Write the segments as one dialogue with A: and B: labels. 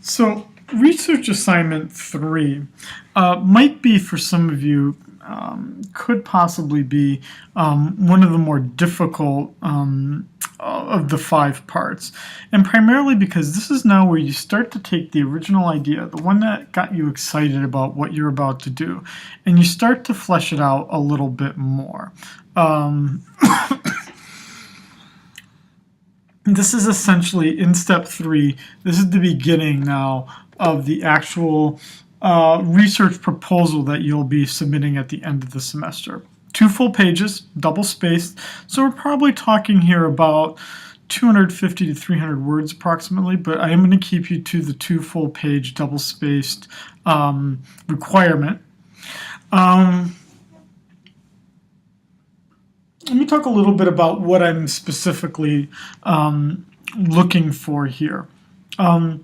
A: So research assignment 3 might be, for some of you, could possibly be one of the more difficult of the 5 parts. And primarily because this is now where you start to take the original idea, the one that got you excited about what you're about to do, and you start to flesh it out a little bit more. This is essentially, in step 3, this is the beginning now of the actual research proposal that you'll be submitting at the end of the semester. 2 full pages, double spaced, so we're probably talking here about 250 to 300 words approximately, but I am going to keep you to the 2 full page double spaced requirement. Let me talk a little bit about what I'm specifically looking for here. I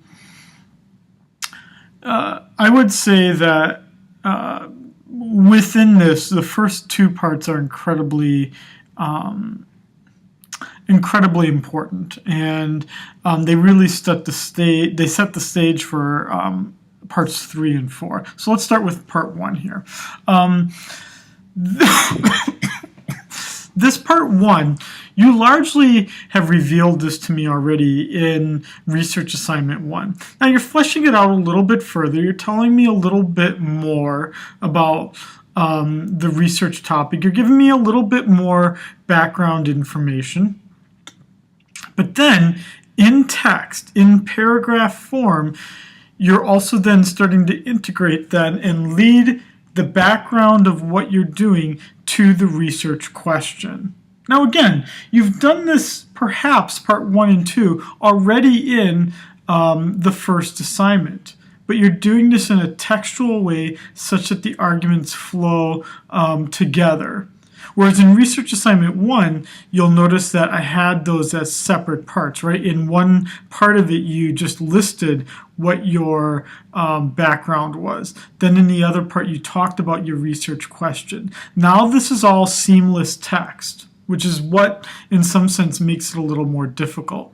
A: would say that within this, the first 2 parts are incredibly important, and they really set the stage. They set the stage for parts 3 and 4. So let's start with part 1 here. This part 1, you largely have revealed this to me already in research assignment 1. Now you're fleshing it out a little bit further. You're telling me a little bit more about the research topic. You're giving me a little bit more background information. But then in text, in paragraph form, you're also then starting to integrate then and lead the background of what you're doing to the research question. Now again, you've done this perhaps part 1 and 2 already in the first assignment, but you're doing this in a textual way such that the arguments flow together. Whereas in research assignment 1, you'll notice that I had those as separate parts, right? In one part of it, you just listed what your background was. Then in the other part, you talked about your research question. Now this is all seamless text, which is what, in some sense, makes it a little more difficult.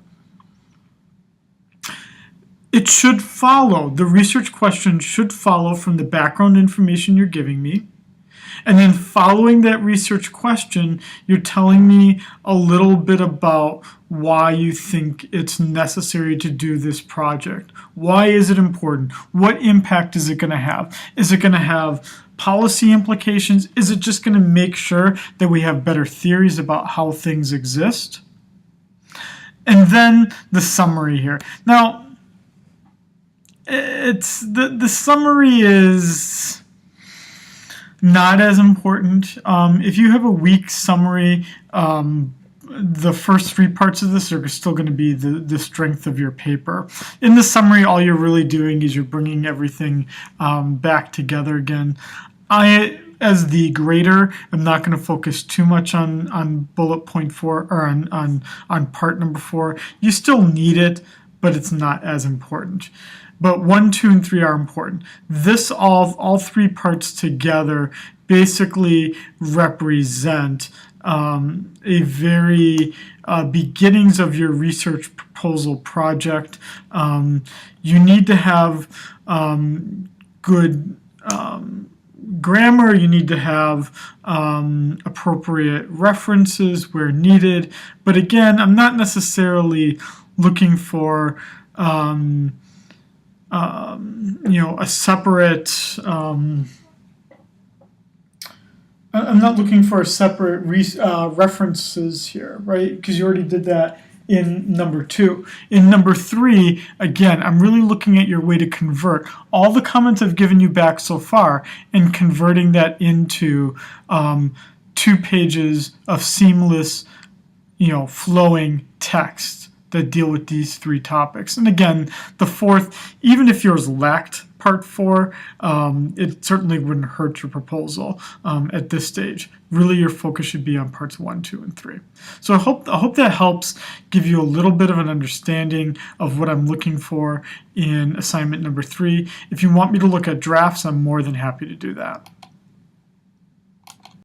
A: It should follow, the research question should follow from the background information you're giving me. And then following that research question, you're telling me a little bit about why you think it's necessary to do this project. Why is it important? What impact is it going to have? Is it going to have policy implications? Is it just going to make sure that we have better theories about how things exist? And then the summary here. Now, it's the summary is not as important. If you have a weak summary, the first 3 parts of this are still going to be the strength of your paper. In the summary, all you're really doing is you're bringing everything back together again. I, as the grader, am not going to focus too much on bullet point 4 or on part number 4. You still need it, but it's not as important. But 1, 2, and 3 are important. This all 3 parts together basically represent a very beginnings of your research proposal project. You need to have good grammar. You need to have appropriate references where needed. But again, I'm not necessarily looking for a separate. I'm not looking for a separate references here, right? Because you already did that in number 2. In number 3, again, I'm really looking at your way to convert all the comments I've given you back so far and converting that into 2 pages of seamless, flowing text that deal with these 3 topics. And again, the 4th, even if yours lacked part 4, it certainly wouldn't hurt your proposal at this stage. Really, your focus should be on parts 1, 2, and 3. So I hope that helps give you a little bit of an understanding of what I'm looking for in assignment number 3. If you want me to look at drafts, I'm more than happy to do that.